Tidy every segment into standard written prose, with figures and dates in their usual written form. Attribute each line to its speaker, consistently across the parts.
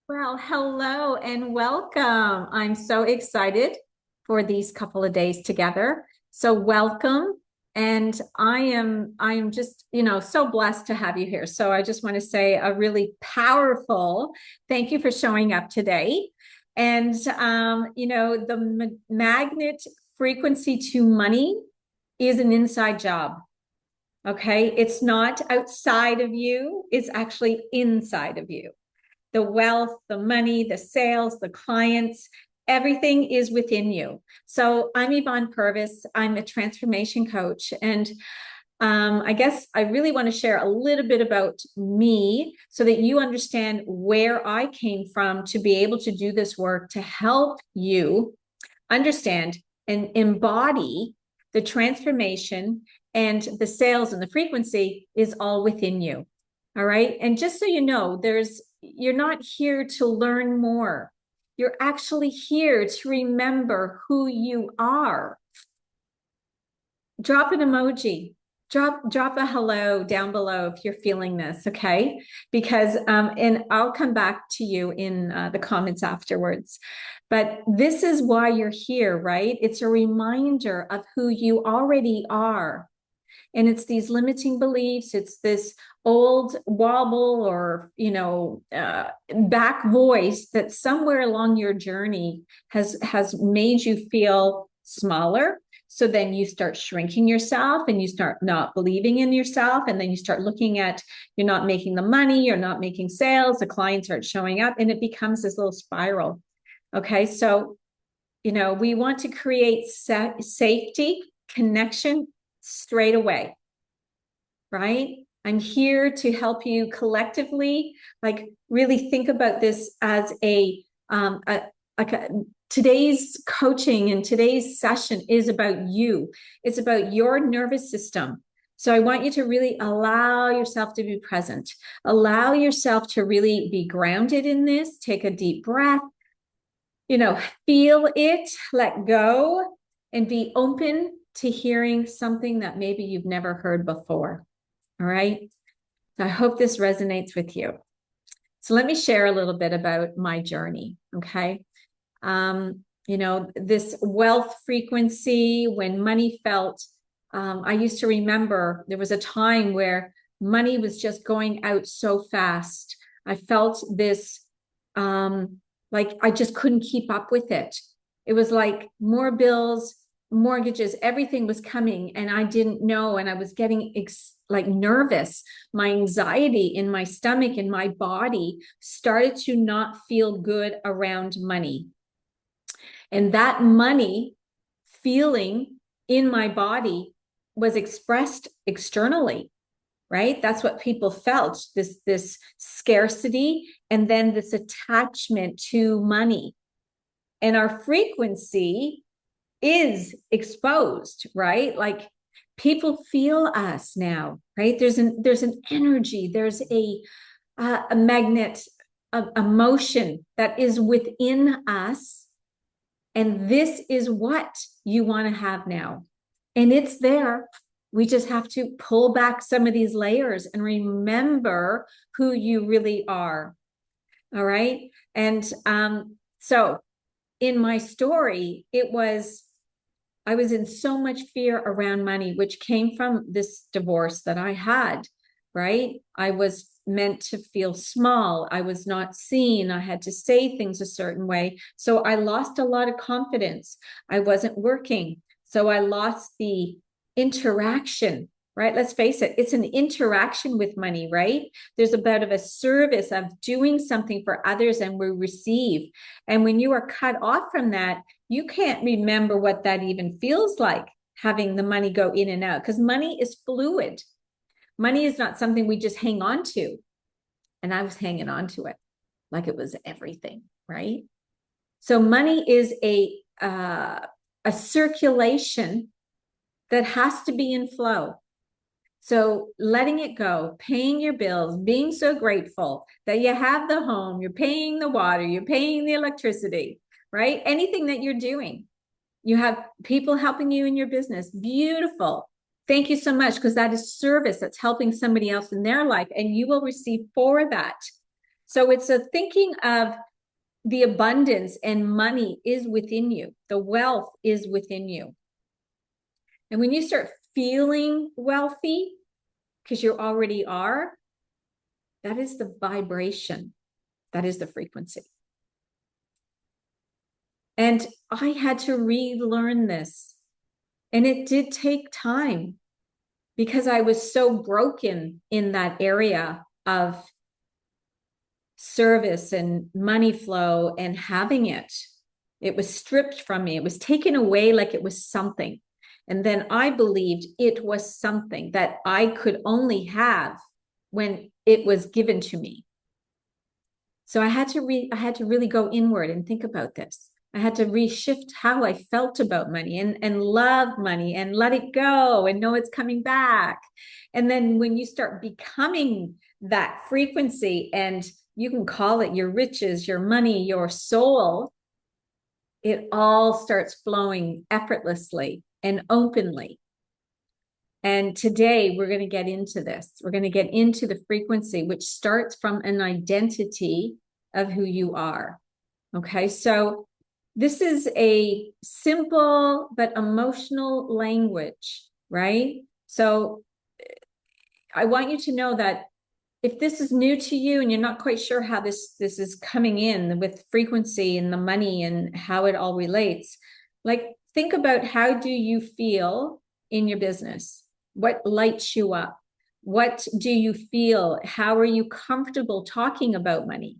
Speaker 1: Well, hello and welcome. I'm so excited for these couple of days together. So welcome. And I am just, so blessed to have you here. So I just want to say a really powerful thank you for showing up today. And the magnet frequency to money is an inside job. Okay. It's not outside of you, it's actually inside of you. The wealth, the money, the sales, the clients, everything is within you. So I'm Yvonne Purvis. I'm a transformation coach. And I guess I really want to share a little bit about me so that you understand where I came from to be able to do this work to help you understand and embody the transformation, and the sales and the frequency is all within you. All right. And just so you know, you're not here to learn more. You're actually here to remember who you are. Drop an emoji. Drop a hello down below if you're feeling this, okay? Because and I'll come back to you in the comments afterwards. But this is why you're here, right? It's a reminder of who you already are. And it's these limiting beliefs, it's this old wobble or back voice that somewhere along your journey has made you feel smaller. So then you start shrinking yourself and you start not believing in yourself, and then you start looking at, you're not making the money, you're not making sales, the clients aren't showing up, and it becomes this little spiral. Okay, so we want to create safety, connection straight away, right? I'm here to help you collectively, like really think about this as today's coaching and today's session is about you. It's about your nervous system. So I want you to really allow yourself to be present. Allow yourself to really be grounded in this. Take a deep breath, feel it, let go, and be open to hearing something that maybe you've never heard before. All right. So I hope this resonates with you. So let me share a little bit about my journey. Okay. This wealth frequency, when money felt, I used to remember there was a time where money was just going out so fast. I felt this, like I just couldn't keep up with it. It was like more bills, mortgages, everything was coming, and I didn't know. And I was getting like nervous. My anxiety in my stomach and my body started to not feel good around money. And that money feeling in my body was expressed externally, right? That's what people felt, this scarcity and then this attachment to money. And our frequency is exposed, right? Like people feel us now, right? There's an energy, there's a magnet of emotion that is within us. And this is what you want to have now. And it's there. We just have to pull back some of these layers and remember who you really are. All right. And so in my story, I was in so much fear around money, which came from this divorce that I had, right? I was meant to feel small. I was not seen. I had to say things a certain way. So I lost a lot of confidence. I wasn't working. So I lost the interaction, right? Let's face it, it's an interaction with money, right? There's a bit of a service of doing something for others, and we receive. And when you are cut off from that, you can't remember what that even feels like, having the money go in and out, because money is fluid. Money is not something we just hang on to. And I was hanging on to it like it was everything, right? So money is a circulation that has to be in flow. So letting it go, paying your bills, being so grateful that you have the home, you're paying the water, you're paying the electricity, right? Anything that you're doing. You have people helping you in your business. Beautiful. Thank you so much, because that is service that's helping somebody else in their life, and you will receive for that. So it's a thinking of the abundance, and money is within you. The wealth is within you. And when you start feeling wealthy, because you already are, that is the vibration. That is the frequency. And I had to relearn this. And it did take time because I was so broken in that area of service and money flow and having it. It was stripped from me. It was taken away like it was something. And then I believed it was something that I could only have when it was given to me. So I had to really go inward and think about this. I had to reshift how I felt about money and love money and let it go and know it's coming back. And then when you start becoming that frequency, and you can call it your riches, your money, your soul, it all starts flowing effortlessly and openly. And today we're going to get into this. We're going to get into the frequency, which starts from an identity of who you are. Okay, so this is a simple but emotional language, right? So I want you to know that if this is new to you and you're not quite sure how this is coming in with frequency and the money and how it all relates, like think about, how do you feel in your business? What lights you up? What do you feel? How are you comfortable talking about money,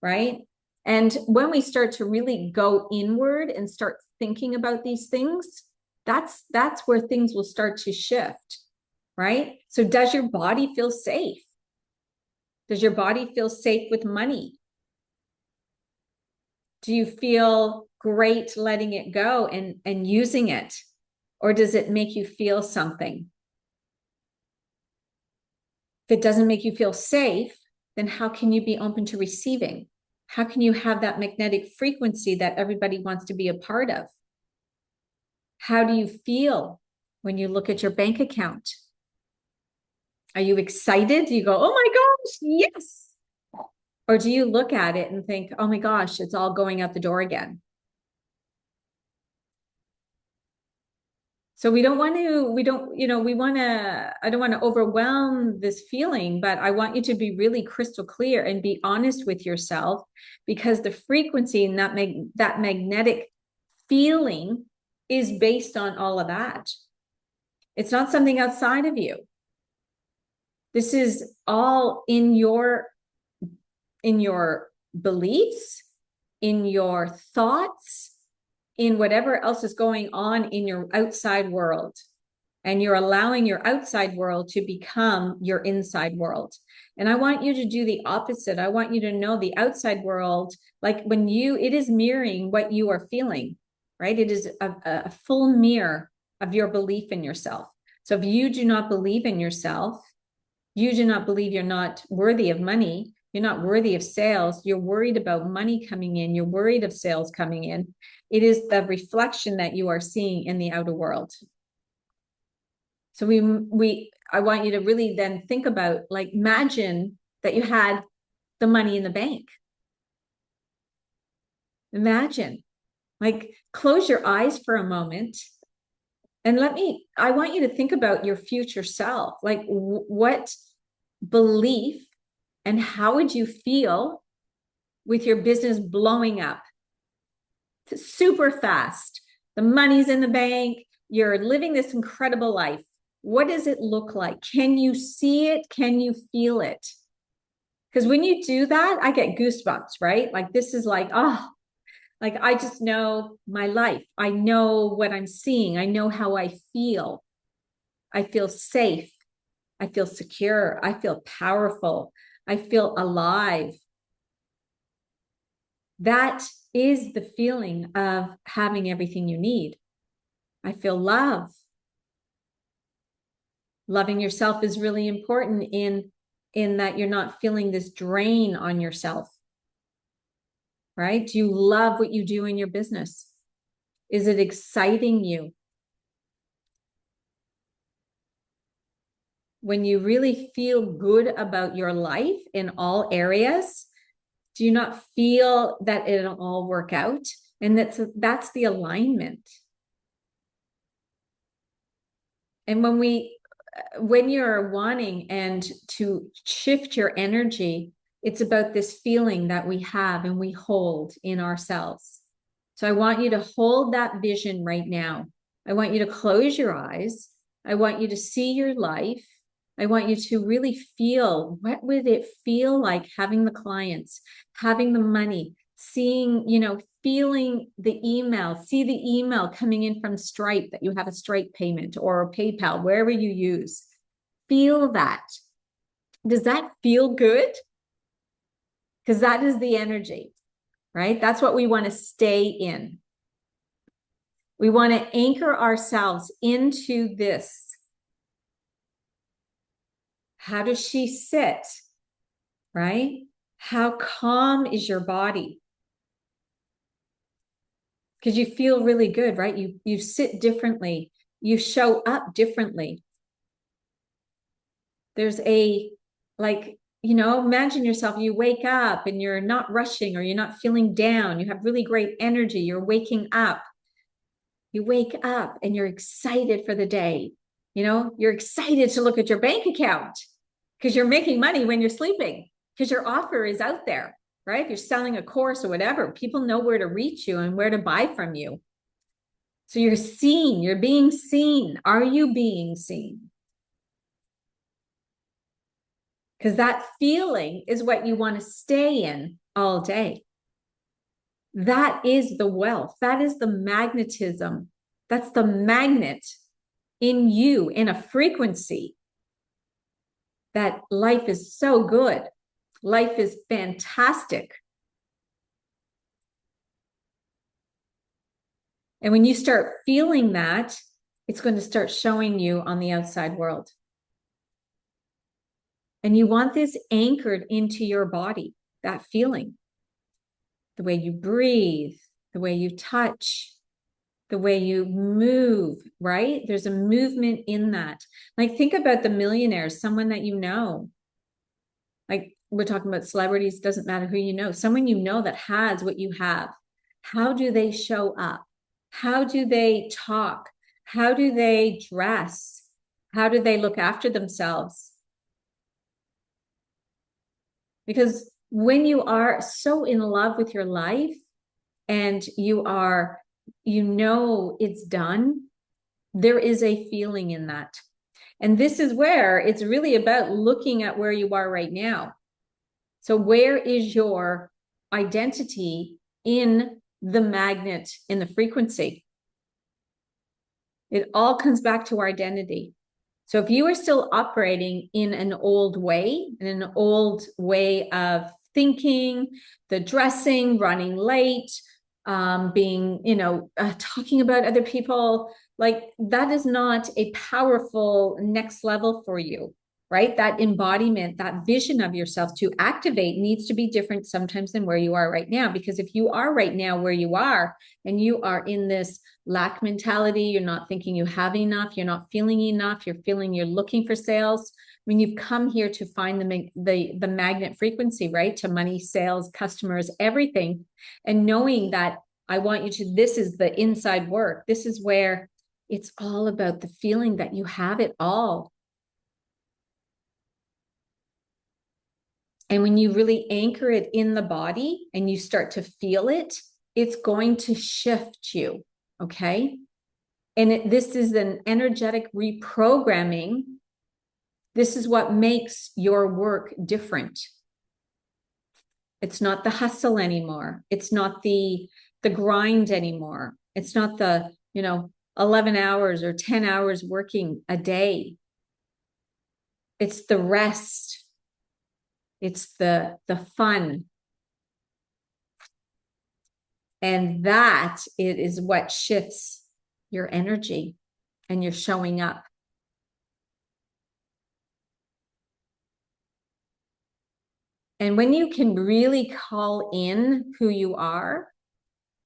Speaker 1: right? And when we start to really go inward and start thinking about these things, that's where things will start to shift, right? So does your body feel safe? Does your body feel safe with money? Do you feel great letting it go and using it? Or does it make you feel something? If it doesn't make you feel safe, then how can you be open to receiving? How can you have that magnetic frequency that everybody wants to be a part of? How do you feel when you look at your bank account? Are you excited? Do you go, oh my gosh, yes? Or do you look at it and think, oh my gosh, it's all going out the door again? So I don't want to overwhelm this feeling, but I want you to be really crystal clear and be honest with yourself, because the frequency and that magnetic feeling is based on all of that. It's not something outside of you. This is all in your beliefs, in your thoughts, in whatever else is going on in your outside world. And you're allowing your outside world to become your inside world. And I want you to do the opposite. I want you to know the outside world, like it is mirroring what you are feeling, right? It is a full mirror of your belief in yourself. So if you do not believe in yourself, you do not believe you're not worthy of money, you're not worthy of sales, you're worried about money coming in, you're worried of sales coming in, it is the reflection that you are seeing in the outer world. So I want you to really then think about, like, imagine that you had the money in the bank. Imagine, like, close your eyes for a moment and I want you to think about your future self. Like, what belief and how would you feel with your business blowing up super fast? The money's in the bank, you're living this incredible life. What does it look like? Can you see it? Can you feel it? Because when you do that, I get goosebumps, right? Like, this is like, oh, like, I just know my life. I know what I'm seeing. I know how I feel. I feel safe. I feel secure. I feel powerful. I feel alive. That is the feeling of having everything you need. I feel love. Loving yourself is really important in that you're not feeling this drain on yourself, right? Do you love what you do in your business? Is it exciting you? When you really feel good about your life in all areas, Do you not feel that it'll all work out? And that's the alignment. And when you're wanting and to shift your energy, it's about this feeling that we have and we hold in ourselves. So I want you to hold that vision right now. I want you to close your eyes. I want you to see your life. I want you to really feel, what would it feel like having the clients, having the money, seeing, feeling the email, see the email coming in from Stripe that you have a Stripe payment or PayPal, wherever you use. Feel that. Does that feel good? Because that is the energy, right? That's what we want to stay in. We want to anchor ourselves into this. How does she sit, right? How calm is your body? Because you feel really good, right? You sit differently. You show up differently. There's imagine yourself, you wake up and you're not rushing or you're not feeling down. You have really great energy. You're waking up. You wake up and you're excited for the day. You're excited to look at your bank account because you're making money when you're sleeping because your offer is out there, right? If you're selling a course or whatever, people know where to reach you and where to buy from you. So you're seen, you're being seen. Are you being seen? Because that feeling is what you want to stay in all day. That is the wealth. That is the magnetism. That's the magnet in you, in a frequency that life is so good. Life is fantastic. And when you start feeling that, it's going to start showing you on the outside world. And you want this anchored into your body, that feeling. The way you breathe, the way you touch, the way you move, right? There's a movement in that. Like, think about the millionaires, someone that you know. Like, we're talking about celebrities, doesn't matter who you know, someone you know that has what you have. How do they show up? How do they talk? How do they dress? How do they look after themselves? Because when you are so in love with your life and it's done, there is a feeling in that. And this is where it's really about looking at where you are right now. So where is your identity in the magnet, in the frequency? It all comes back to our identity. So if you are still operating in an old way, of thinking, the dressing, running late, being, talking about other people, like, that is not a powerful next level for you, right? That embodiment, that vision of yourself to activate needs to be different sometimes than where you are right now. Because if you are right now where you are and you are in this lack mentality, you're not thinking you have enough, you're not feeling enough, you're feeling you're looking for sales. I mean, you've come here to find the magnet frequency, right? To money, sales, customers, everything. And knowing that this is the inside work. This is where it's all about the feeling that you have it all. And when you really anchor it in the body and you start to feel it, it's going to shift you. Okay. And this is an energetic reprogramming. This is what makes your work different. It's not the hustle anymore. It's not the grind anymore. It's not the, 11 hours or 10 hours working a day. It's the rest. It's the fun. And that it is what shifts your energy and you're showing up. And when you can really call in who you are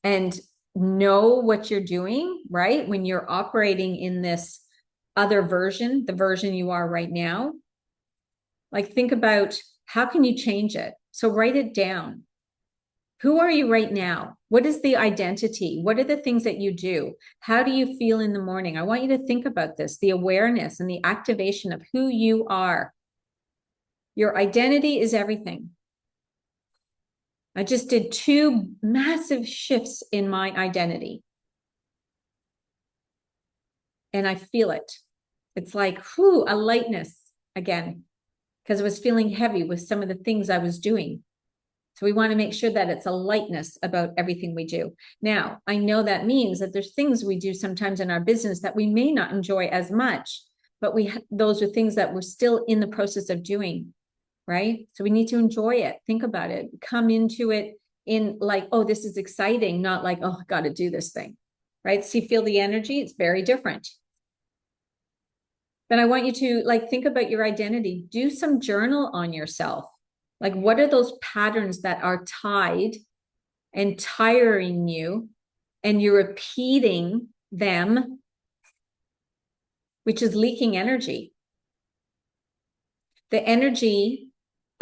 Speaker 1: and know what you're doing, right? When you're operating in this other version, the version you are right now, like, think about how can you change it? So write it down. Who are you right now? What is the identity? What are the things that you do? How do you feel in the morning? I want you to think about this, the awareness and the activation of who you are. Your identity is everything. I just did 2 massive shifts in my identity. And I feel it. It's like, whew, a lightness again, because I was feeling heavy with some of the things I was doing. So we want to make sure that it's a lightness about everything we do. Now, I know that means that there's things we do sometimes in our business that we may not enjoy as much, but those are things that we're still in the process of doing, right? So we need to enjoy it. Think about it. Come into it in like, oh, this is exciting, not like, oh, I got to do this thing, right? So you feel the energy. It's very different. Then I want you to like think about your identity. Do some journal on yourself. Like, what are those patterns that are tied and tiring you, and you're repeating them, which is leaking energy. The energy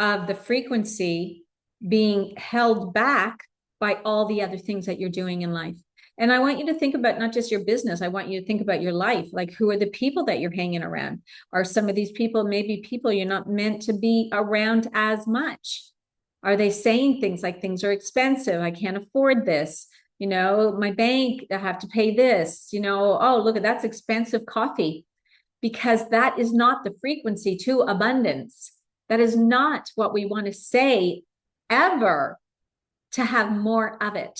Speaker 1: of the frequency being held back by all the other things that you're doing in life. And I want you to think about not just your business. I want you to think about your life. Like, who are the people that you're hanging around? Are some of these people maybe people you're not meant to be around as much? Are they saying things like things are expensive? I can't afford this. You know, my bank, I have to pay this. You know, oh, look at that's expensive coffee, because that is not the frequency to abundance. That is not what we want to say ever, to have more of it.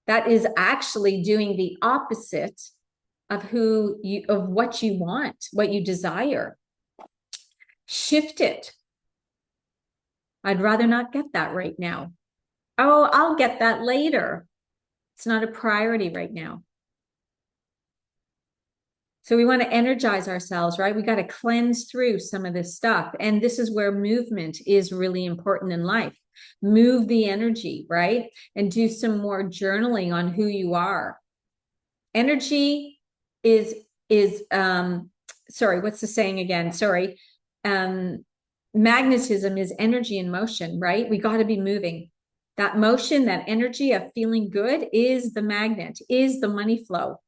Speaker 1: That is actually doing the opposite of of what you want, what you desire. Shift it. I'd rather not get that right now. Oh, I'll get that later. It's not a priority right now. So we want to energize ourselves, right? We got to cleanse through some of this stuff. And this is where movement is really important in life. Move the energy, right? And do some more journaling on who you are. Energy is sorry, what's the saying again? Sorry. Magnetism is energy in motion, right? We got to be moving. That motion, that energy of feeling good is the magnet, is the money flow,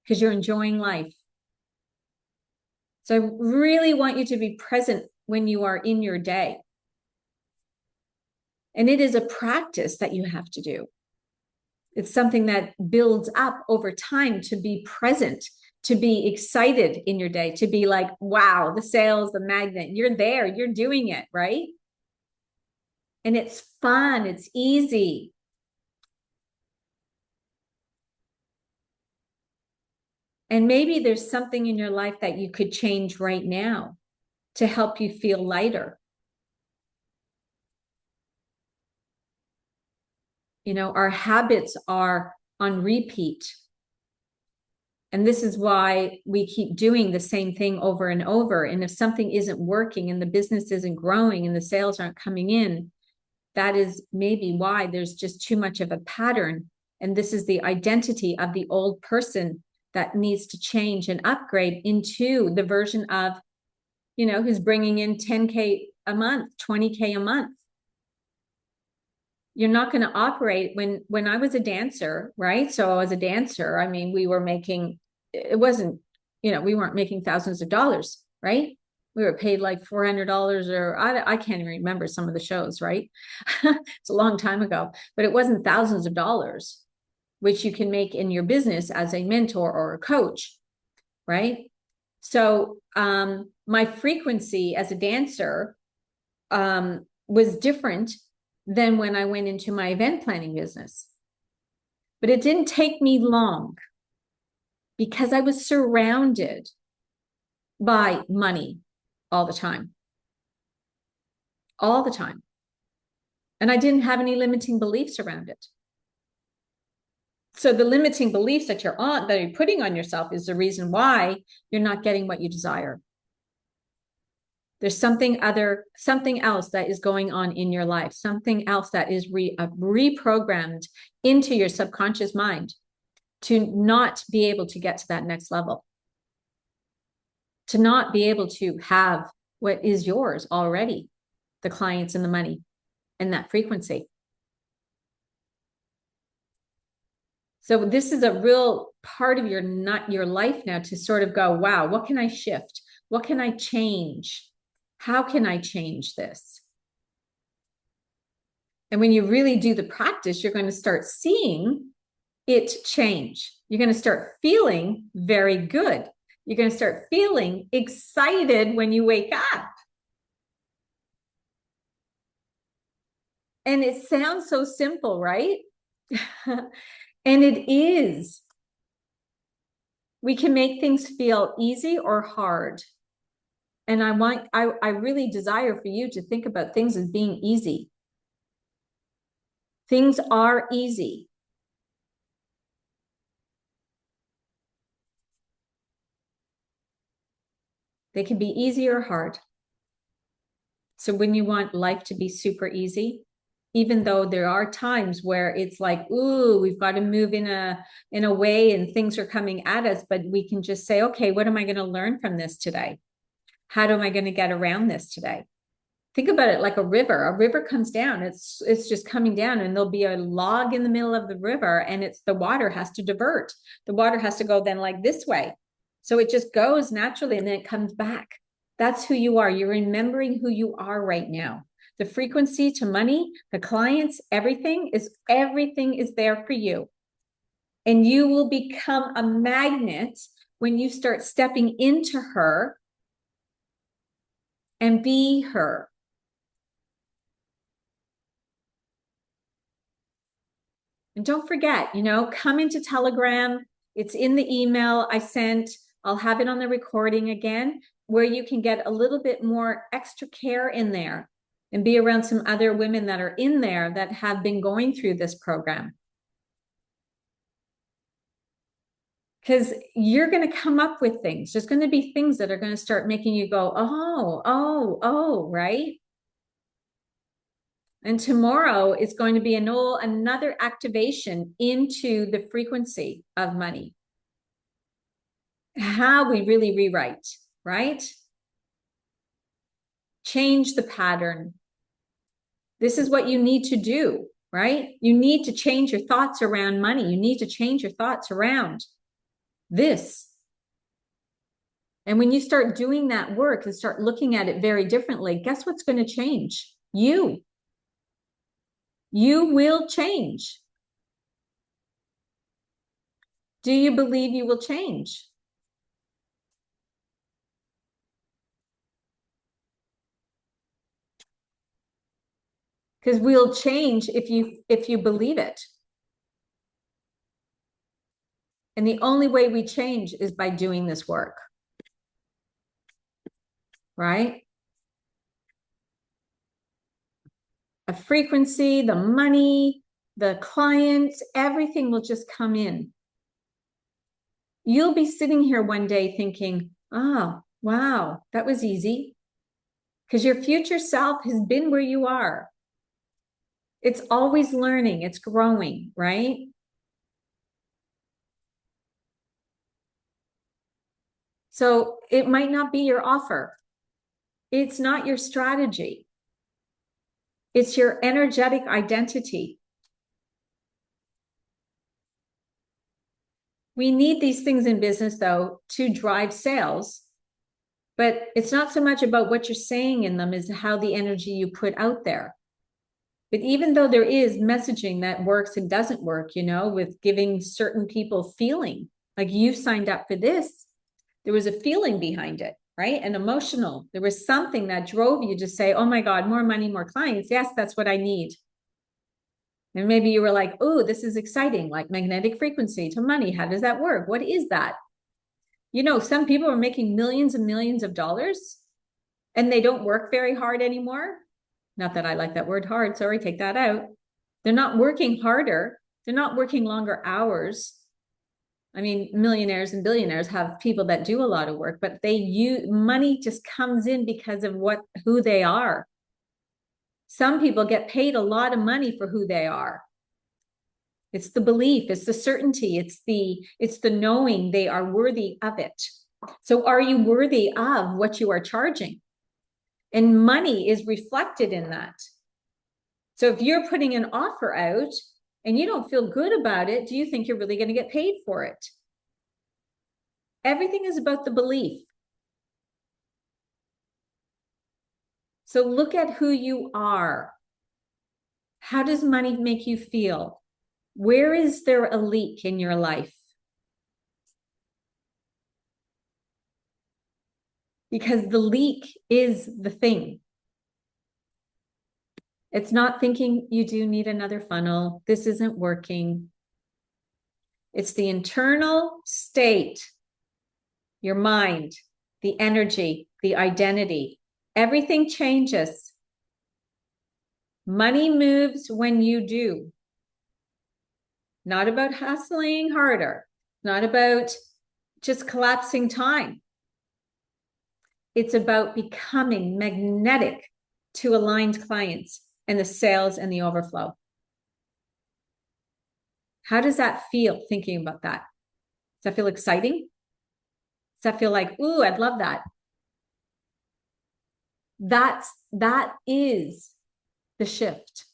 Speaker 1: because you're enjoying life. So I really want you to be present when you are in your day. And it is a practice that you have to do. It's something that builds up over time to be present, to be excited in your day, to be like, wow, the sales, the magnet, you're there, you're doing it, right? And it's fun, it's easy. And maybe there's something in your life that you could change right now to help you feel lighter. You know, our habits are on repeat. And this is why we keep doing the same thing over and over. And if something isn't working and the business isn't growing and the sales aren't coming in, that is maybe why there's just too much of a pattern. And this is the identity of the old person that needs to change and upgrade into the version of, you know, who's bringing in 10K a month, 20K a month. You're not going to operate when I was a dancer, right? So I was a dancer. I mean, we were making, it wasn't, you know, we weren't making thousands of dollars, right? We were paid like $400 or I can't even remember some of the shows, right? It's a long time ago, but it wasn't thousands of dollars, which you can make in your business as a mentor or a coach, right? So my frequency as a dancer was different than when I went into my event planning business. But it didn't take me long because I was surrounded by money all the time. All the time. And I didn't have any limiting beliefs around it. So the limiting beliefs that you're putting on yourself is the reason why you're not getting what you desire. There's something else that is going on in your life, something else that is reprogrammed into your subconscious mind to not be able to get to that next level, to not be able to have what is yours already, the clients and the money and that frequency. So this is a real part of your life now to sort of go, wow, what can I shift? What can I change? How can I change this? And when you really do the practice, you're going to start seeing it change. You're going to start feeling very good. You're going to start feeling excited when you wake up. And it sounds so simple, right? And it is. We can make things feel easy or hard. And I really desire for you to think about things as being easy. Things are easy. They can be easy or hard. So when you want life to be super easy, even though there are times where it's like, ooh, we've got to move in a way and things are coming at us, but we can just say, okay, what am I going to learn from this today? How am I going to get around this today? Think about it like a river. A river comes down, it's just coming down, and there'll be a log in the middle of the river, and it's the water has to divert. The water has to go then like this way. So it just goes naturally and then it comes back. That's who you are. You're remembering who you are right now. The frequency to money, the clients, everything is there for you. And you will become a magnet when you start stepping into her and be her. And don't forget, come into Telegram. It's in the email I sent. I'll have it on the recording again, where you can get a little bit more extra care in there and be around some other women that are in there that have been going through this program. Because you're going to come up with things. There's going to be things that are going to start making you go, oh, right? And tomorrow is going to be another activation into the frequency of money. How we really rewrite, right? Change the pattern. This is what you need to do, right? You need to change your thoughts around money. You need to change your thoughts around this. And when you start doing that work and start looking at it very differently, guess what's going to change? You. You will change. Do you believe you will change? Because we'll change if you believe it. And the only way we change is by doing this work. Right? A frequency, the money, the clients, everything will just come in. You'll be sitting here one day thinking, oh, wow, that was easy. Because your future self has been where you are. It's always learning, it's growing, right? So it might not be your offer. It's not your strategy. It's your energetic identity. We need these things in business, though, to drive sales. But it's not so much about what you're saying in them as how the energy you put out there. But even though there is messaging that works and doesn't work, with giving certain people feeling, like you signed up for this, there was a feeling behind it, right? And emotional. There was something that drove you to say, oh my God, more money, more clients. Yes, that's what I need. And maybe you were like, oh, this is exciting, like magnetic frequency to money. How does that work? What is that? Some people are making millions and millions of dollars and they don't work very hard anymore. Not that I like that word hard. Sorry, take that out. They're not working harder. They're not working longer hours. I mean, millionaires and billionaires have people that do a lot of work, but money just comes in because of who they are. Some people get paid a lot of money for who they are. It's the belief, it's the certainty, it's the knowing they are worthy of it. So are you worthy of what you are charging? And money is reflected in that. So if you're putting an offer out and you don't feel good about it, do you think you're really going to get paid for it? Everything is about the belief. So look at who you are. How does money make you feel? Where is there a leak in your life? Because the leak is the thing. It's not thinking you do need another funnel. This isn't working. It's the internal state, your mind, the energy, the identity. Everything changes. Money moves when you do. Not about hustling harder. Not about just collapsing time. It's about becoming magnetic to aligned clients and the sales and the overflow. How does that feel thinking about that? Does that feel exciting? Does that feel like, ooh, I'd love that? That is the shift.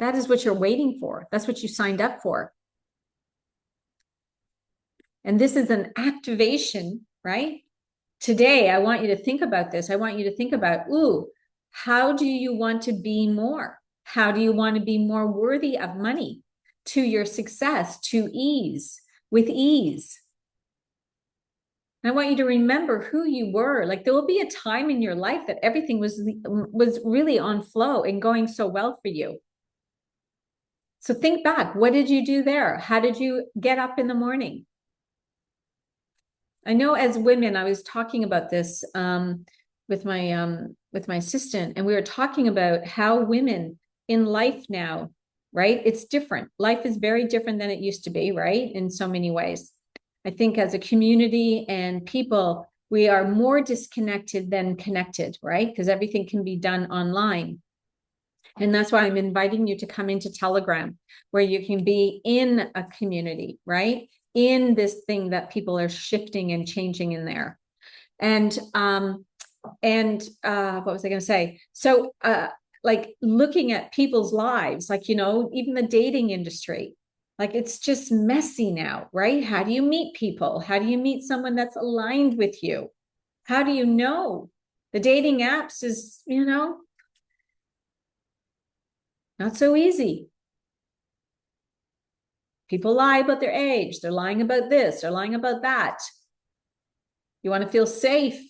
Speaker 1: That is what you're waiting for. That's what you signed up for. And this is an activation, right? Today, I want you to think about this. I want you to think about, ooh, how do you want to be more? How do you want to be more worthy of money, to your success, to ease, with ease? I want you to remember who you were. Like, there will be a time in your life that everything was really on flow and going so well for you. So think back. What did you do there? How did you get up in the morning? I know as women, I was talking about this with my assistant, and we were talking about how women in life now, right? It's different. Life is very different than it used to be, right? In so many ways. I think as a community and people, we are more disconnected than connected, right? Because everything can be done online. And that's why I'm inviting you to come into Telegram, where you can be in a community, right? In this thing that people are shifting and changing in there. And what was I going to say? So, like looking at people's lives, like, you know, even the dating industry, like it's just messy now, right? How do you meet people? How do you meet someone that's aligned with you? How do you know? The dating apps is, you know, not so easy. People lie about their age. They're lying about this. They're lying about that. You want to feel safe.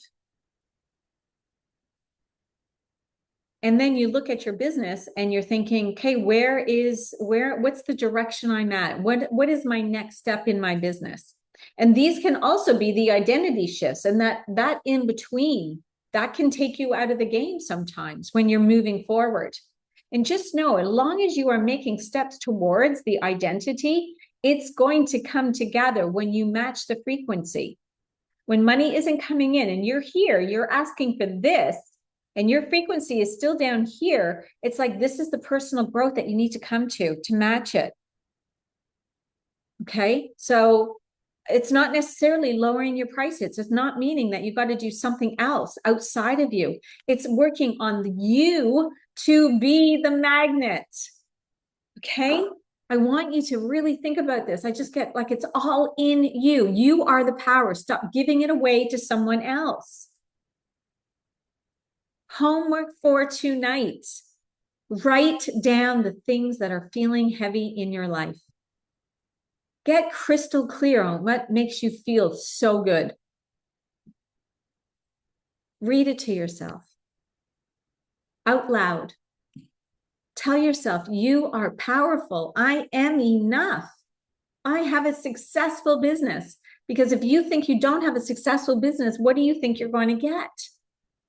Speaker 1: And then you look at your business and you're thinking, okay, what's the direction I'm at? What is my next step in my business? And these can also be the identity shifts, and that in between, that can take you out of the game sometimes when you're moving forward. And just know, as long as you are making steps towards the identity, it's going to come together when you match the frequency. When money isn't coming in and you're here, you're asking for this, and your frequency is still down here, it's like this is the personal growth that you need to come to match it. Okay, so it's not necessarily lowering your prices. It's not meaning that you've got to do something else outside of you. It's working on you to be the magnet. Okay, I want you to really think about this. I just get like, it's all in you. You are the power. Stop giving it away to someone else. Homework for tonight. Write down the things that are feeling heavy in your life. Get crystal clear on what makes you feel so good. Read it to yourself out loud. Tell yourself, you are powerful. I am enough. I have a successful business. Because if you think you don't have a successful business, what do you think you're going to get?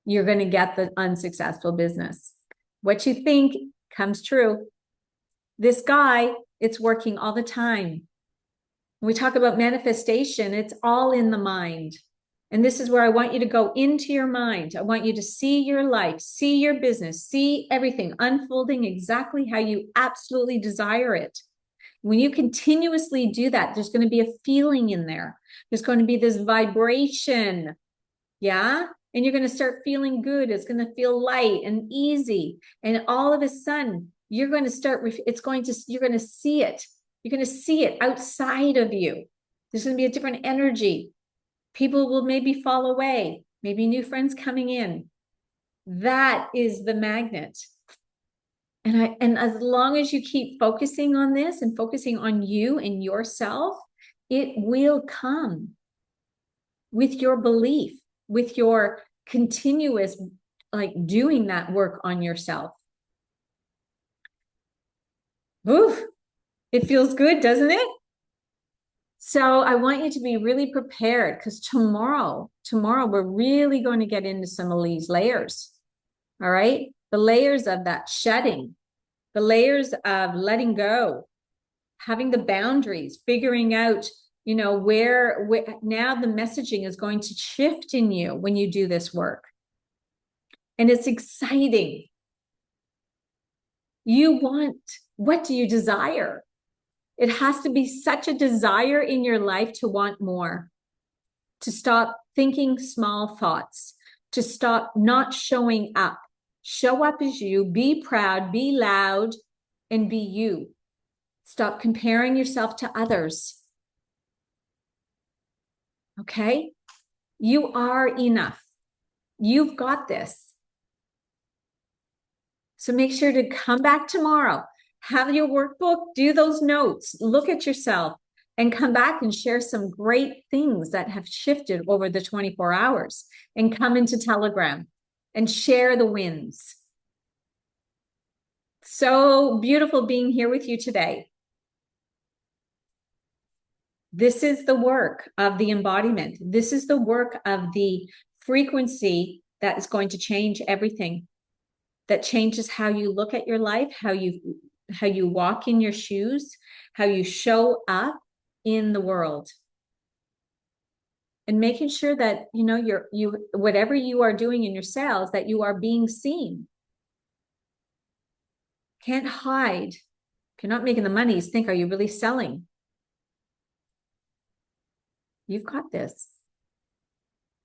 Speaker 1: You're going to get the unsuccessful business. What you think comes true. This guy, it's working all the time. When we talk about manifestation, it's all in the mind. And this is where I want you to go into your mind. I want you to see your life, see your business, see everything unfolding exactly how you absolutely desire it. When you continuously do that, there's going to be a feeling in there. There's going to be this vibration. Yeah. And you're going to start feeling good. It's going to feel light and easy. And all of a sudden, you're going to start, you're going to see it. You're going to see it outside of you. There's going to be a different energy. People will maybe fall away, maybe new friends coming in. That is the magnet. And as long as you keep focusing on this and focusing on you and yourself, it will come with your belief, with your continuous, like, doing that work on yourself. Oof, it feels good, doesn't it? So I want you to be really prepared, because tomorrow we're really going to get into some of these layers. All right. The layers of that shedding, the layers of letting go, having the boundaries, figuring out, where now the messaging is going to shift in you when you do this work. And it's exciting. What do you desire? It has to be such a desire in your life to want more, to stop thinking small thoughts, to stop not showing up. Show up as you, be proud, be loud, and be you. Stop comparing yourself to others. Okay? You are enough. You've got this. So make sure to come back tomorrow, have your workbook, do those notes, look at yourself, and come back and share some great things that have shifted over the 24 hours, and come into Telegram and share the wins. So beautiful being here with you today. This is the work of the embodiment. This is the work of the frequency that is going to change everything, that changes how you look at your life, how you walk in your shoes, how you show up in the world. And making sure that, whatever you are doing in your sales, that you are being seen. Can't hide. If you're not making the money, think, are you really selling? You've got this.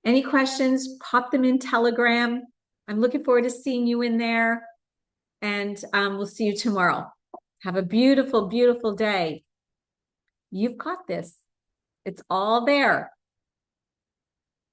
Speaker 1: Any questions, pop them in Telegram. I'm looking forward to seeing you in there. And we'll see you tomorrow. Have a beautiful, beautiful day. You've got this. It's all there.